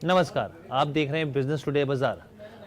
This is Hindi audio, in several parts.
नमस्कार, आप देख रहे हैं बिजनेस टुडे बाजार।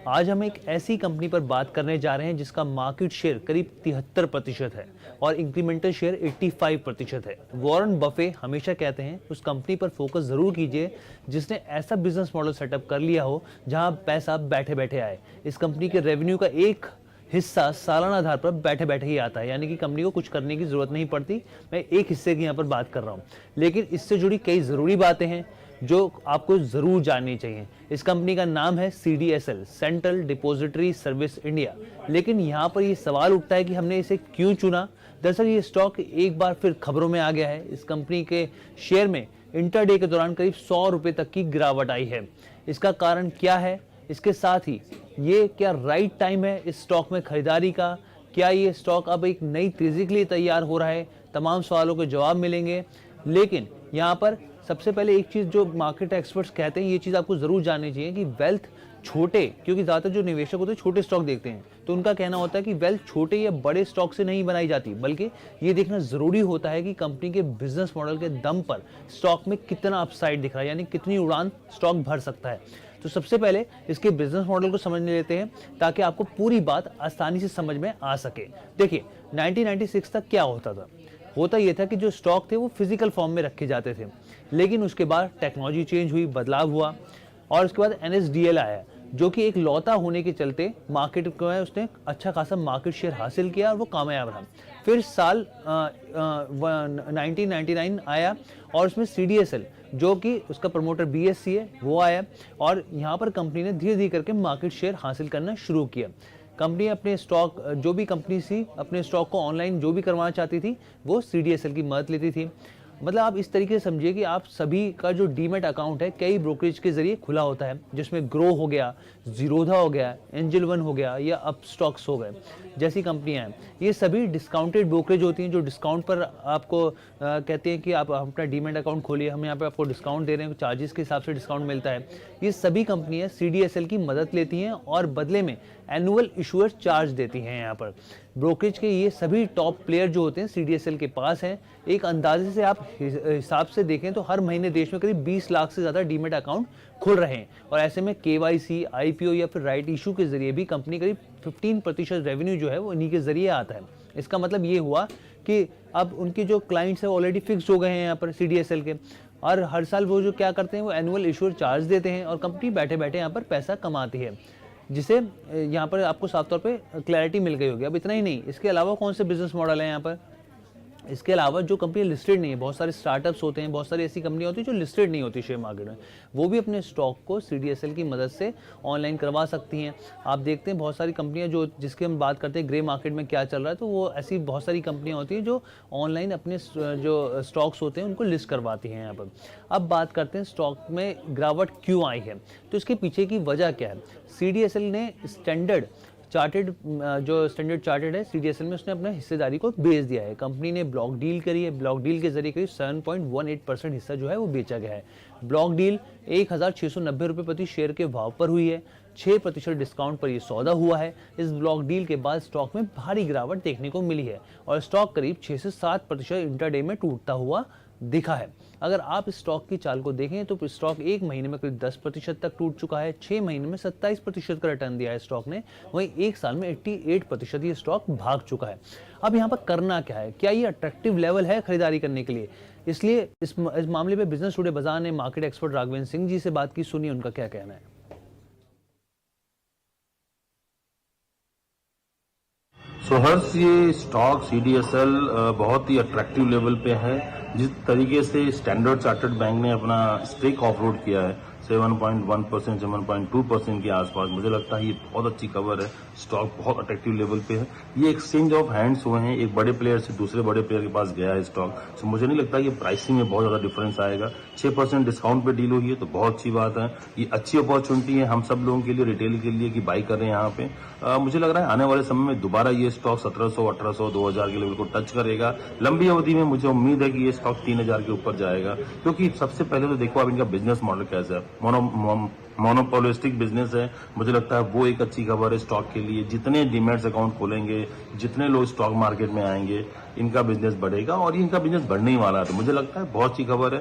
आज हम एक ऐसी कंपनी पर बात करने जा रहे हैं जिसका मार्केट शेयर करीब 73% है और इंक्रीमेंटल शेयर 85% है। वॉरेन बफे हमेशा कहते हैं उस कंपनी पर फोकस जरूर कीजिए जिसने ऐसा बिजनेस मॉडल सेटअप कर लिया हो जहां पैसा बैठे बैठे आए। इस कंपनी के रेवेन्यू का एक हिस्सा सालाना आधार पर बैठे बैठे ही आता है, यानी कि कंपनी को कुछ करने की जरूरत नहीं पड़ती। मैं एक हिस्से की यहाँ पर बात कर रहा हूँ, लेकिन इससे जुड़ी कई जरूरी बातें हैं जो आपको जरूर जाननी चाहिए। इस कंपनी का नाम है CDSL, central depository service India. लेकिन यहाँ पर ये सवाल उठता है कि हमने इसे क्यों चुना। दरअसल ये स्टॉक एक बार फिर खबरों में आ गया है। इस कंपनी के शेयर में इंटरडे के दौरान करीब 100 रुपए तक की गिरावट आई है। इसका कारण क्या है? इसके साथ ही ये क्या राइट टाइम है इस स्टॉक में खरीदारी का? क्या ये स्टॉक अब एक नई तेजी के लिए तैयार हो रहा है? तमाम सवालों के जवाब मिलेंगे। लेकिन यहाँ पर सबसे पहले एक चीज जो मार्केट एक्सपर्ट्स कहते हैं, ये चीज आपको जरूर जाननी चाहिए कि वेल्थ छोटे, क्योंकि ज्यादातर जो निवेशक होते हैं छोटे स्टॉक देखते हैं, तो उनका कहना होता है कि वेल्थ छोटे या बड़े स्टॉक से नहीं बनाई जाती, बल्कि ये देखना जरूरी होता है कि कंपनी के बिजनेस मॉडल के दम पर स्टॉक में कितना अपसाइड दिख रहा है, यानी कितनी उड़ान स्टॉक भर सकता है। तो सबसे पहले इसके बिजनेस मॉडल को समझ लेते हैं ताकि आपको पूरी बात आसानी से समझ में आ सके। देखिए 1996 तक क्या होता यह था कि जो स्टॉक थे वो फिजिकल फॉर्म में रखे जाते थे, लेकिन उसके बाद टेक्नोलॉजी चेंज हुई, बदलाव हुआ और उसके बाद NSDL आया जो कि एक लौता होने के चलते मार्केट को है उसने अच्छा खासा मार्केट शेयर हासिल किया और वो कामयाब रहा। फिर साल 1999 आया और उसमें CDSL जो कि उसका प्रमोटर BSE है वो आया और यहाँ पर कंपनी ने धीरे धीरे करके मार्केट शेयर हासिल करना शुरू किया। कंपनी अपने स्टॉक जो भी कंपनी थी अपने स्टॉक को ऑनलाइन जो भी करवाना चाहती थी वो CDSL की मदद लेती थी। मतलब आप इस तरीके से समझिए कि आप सभी का जो डीमेट अकाउंट है कई ब्रोकरेज के जरिए खुला होता है, जिसमें ग्रो हो गया, जीरोधा हो गया, एंजल वन हो गया या अप स्टॉक्स हो गए जैसी कंपनियां हैं। ये सभी डिस्काउंटेड ब्रोकरेज होती हैं जो डिस्काउंट पर आपको कहते हैं कि आप अपना डीमेट अकाउंट खोलिए, हम यहाँ पे आपको डिस्काउंट दे रहे हैं, चार्जेस के हिसाब से डिस्काउंट मिलता है। ये सभी कंपनियां CDSL की मदद लेती हैं और बदले में एनुअल इशूअर चार्ज देती हैं। यहाँ पर ब्रोकरेज के ये सभी टॉप प्लेयर जो होते हैं CDSL के पास हैं। एक अंदाजे से आप हिसाब से देखें तो हर महीने देश में करीब 20 लाख से ज़्यादा डीमेट अकाउंट खुल रहे हैं और ऐसे में KYC, IPO या फिर राइट इशू के जरिए भी कंपनी करीब 15% रेवेन्यू जो है वो इन्हीं के जरिए आता है। इसका मतलब ये हुआ कि अब उनके जो क्लाइंट्स है ऑलरेडी फिक्स हो गए हैं यहाँ पर CDSL के, और हर साल वो जो क्या करते हैं वो एनुअल इशूअर चार्ज देते हैं और कंपनी बैठे बैठे यहाँ पर पैसा कमाती है, जिसे यहाँ पर आपको साफ तौर पे क्लैरिटी मिल गई होगी। अब इतना ही नहीं, इसके अलावा कौन से बिजनेस मॉडल है यहाँ पर? इसके अलावा जो कंपनी लिस्टेड नहीं है, बहुत सारे स्टार्टअप्स होते हैं, बहुत सारी ऐसी कंपनियां होती हैं जो लिस्टेड नहीं होती शेयर मार्केट में, वो भी अपने स्टॉक को CDSL की मदद से ऑनलाइन करवा सकती हैं। आप देखते हैं बहुत सारी कंपनियां जो जिसकी हम बात करते हैं ग्रे मार्केट में क्या चल रहा है, तो वो ऐसी बहुत सारी कंपनियां होती हैं जो ऑनलाइन अपने जो स्टॉक्स होते हैं उनको लिस्ट करवाती हैं यहाँ पर। अब बात करते हैं स्टॉक में गिरावट क्यों आई है, तो इसके पीछे की वजह क्या है। CDSL ने स्टैंडर्ड चार्टेड है CDSL में उसने अपने हिस्सेदारी को बेच दिया है। कंपनी ने ब्लॉक डील करी है, ब्लॉक डील के जरिए करीब 7.18% हिस्सा जो है वो बेचा गया है। ब्लॉक डील 1690 रुपये प्रति शेयर के भाव पर हुई है। 6% डिस्काउंट पर यह सौदा हुआ है। इस ब्लॉक डील के बाद स्टॉक में भारी गिरावट देखने को मिली है और स्टॉक करीब 6 से 7% इंटरडे में टूटता हुआ दिखा है। अगर आप इस स्टॉक की चाल को देखें तो स्टॉक एक महीने में करीब 10% तक टूट चुका है, 6 महीने में 27% का रिटर्न दिया है स्टॉक ने, वहीं एक साल में 88% ये स्टॉक भाग चुका है। अब यहाँ पर करना क्या है? क्या ये अट्रैक्टिव लेवल है खरीदारी करने के लिए? इसलिए इस मामले में बिजनेस टुडे बाजार ने मार्केट एक्सपर्ट राघवेंद्र सिंह जी से बात की, सुनिए उनका क्या कहना है। हर्ष, ये स्टॉक CDSL बहुत ही अट्रैक्टिव लेवल पे है। जिस तरीके से स्टैंडर्ड चार्टर्ड बैंक ने अपना स्टेक ऑफरोड किया है 7.1%, 7.2% के आसपास, मुझे लगता है ये बहुत अच्छी कवर है। स्टॉक बहुत अट्रैक्टिव लेवल पे है। ये एक्सचेंज ऑफ हैंड्स हुए हैं, एक बड़े प्लेयर से दूसरे बड़े प्लेयर के पास गया है स्टॉक, तो मुझे नहीं लगता ये प्राइसिंग में बहुत ज्यादा डिफरेंस आएगा। 6% डिस्काउंट पे डील हुई है तो बहुत अच्छी बात है। ये अच्छी अपॉर्चुनिटी है हम सब लोगों के लिए, रिटेल के लिए, कि बाई कर रहे हैं यहाँ पे। मुझे लग रहा है आने वाले समय में दोबारा ये स्टॉक 1700, 1800, 2000 के लेवल को टच करेगा। लंबी अवधि में मुझे उम्मीद है कि ये स्टॉक 3000 के ऊपर जाएगा, क्योंकि सबसे पहले तो देखो आप इनका बिजनेस मॉडल कैसा है। मोनोपोलिस्टिक बिजनेस है, मुझे लगता है वो एक अच्छी खबर है स्टॉक के लिए। जितने डीमैट्स अकाउंट खोलेंगे, जितने लोग स्टॉक मार्केट में आएंगे, इनका बिजनेस बढ़ेगा और इनका बिजनेस बढ़ने ही वाला है। तो मुझे लगता है बहुत अच्छी खबर है,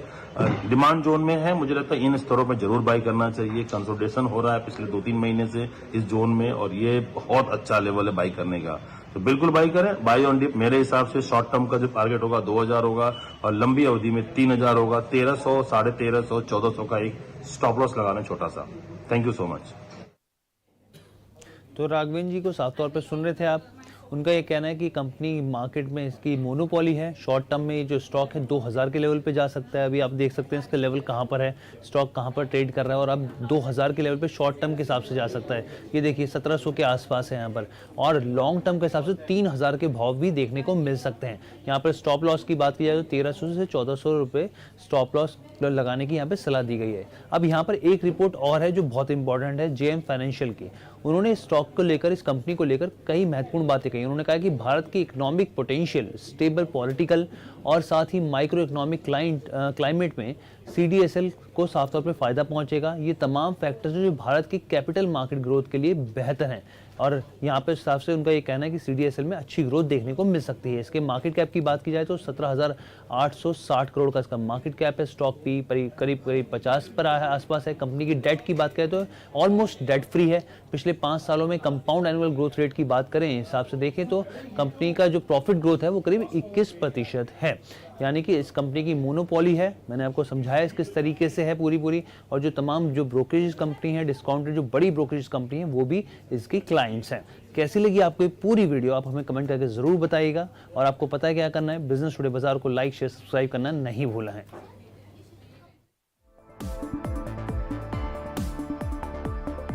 डिमांड जोन में है। मुझे लगता है इन स्तरों पर जरूर बाई करना चाहिए। कंसोलिडेशन हो रहा है पिछले 2-3 महीने से इस जोन में और ये बहुत अच्छा लेवल है बाई करने का। तो बिल्कुल बाई करें, बाई ऑन डिप। मेरे हिसाब से शॉर्ट टर्म का जो टारगेट होगा 2000 होगा और लंबी अवधि में 3000 होगा। 1300, 1350, 1400 का एक स्टॉप लॉस लगाना छोटा सा। Thank you so much. तो राघवेंद्र जी को साफ तौर पे सुन रहे थे आप। उनका ये कहना है कि कंपनी मार्केट में इसकी मोनोपोली है। शॉर्ट टर्म में ये जो स्टॉक है 2000 के लेवल पे जा सकता है। अभी आप देख सकते हैं इसका लेवल कहाँ पर है, स्टॉक कहाँ पर ट्रेड कर रहा है और अब 2000 के लेवल पे शॉर्ट टर्म के हिसाब से जा सकता है। ये देखिए 1700 के आसपास है यहाँ पर और लॉन्ग टर्म के हिसाब से 3000 के भाव भी देखने को मिल सकते हैं। यहाँ पर स्टॉप लॉस की बात की जाए तो 1300 से 1400 रुपये स्टॉप लॉस लगाने की यहाँ पे सलाह दी गई है। अब यहाँ पर एक रिपोर्ट और है जो बहुत इंपॉर्टेंट है, जेएम फाइनेंशियल की। उन्होंने स्टॉक को लेकर, इस कंपनी को लेकर कई महत्वपूर्ण बातें कही। उन्होंने कहा कि भारत की इकोनॉमिक पोटेंशियल, स्टेबल पॉलिटिकल और साथ ही माइक्रो इकोनॉमिक क्लाइमेट में सीडीएसएल को साफ तौर पे फायदा पहुंचेगा। ये तमाम फैक्टर्स जो भारत की कैपिटल मार्केट ग्रोथ के लिए बेहतर हैं और यहाँ पे साफ से उनका ये कहना है कि सीडीएसएल में अच्छी ग्रोथ देखने को मिल सकती है। इसके मार्केट कैप की बात की जाए तो 17,860 करोड़ का इसका मार्केट कैप है। स्टॉक पी करीब 50 पर आसपास है। कंपनी की डेट की बात करें तो ऑलमोस्ट डेट फ्री है। पिछले 5 सालों में कंपाउंड एनुअल ग्रोथ रेट की बात करें, हिसाब से देखें तो कंपनी का जो प्रॉफिट ग्रोथ है वो करीब 21% है। यानी कि इस कंपनी की मोनोपोली है। मैंने आपको समझाया इस किस तरीके से है पूरी और जो तमाम जो ब्रोकरेज कंपनी है, डिस्काउंटेड जो बड़ी ब्रोकरेज कंपनी है, वो भी इसकी क्लाइंट्स हैं। कैसी लगी आपको ये पूरी वीडियो, आप हमें कमेंट करके जरूर बताइएगा। और आपको पता है क्या करना है, बिजनेस टुडे बाजार को लाइक शेयर सब्सक्राइब करना नहीं भूलना है।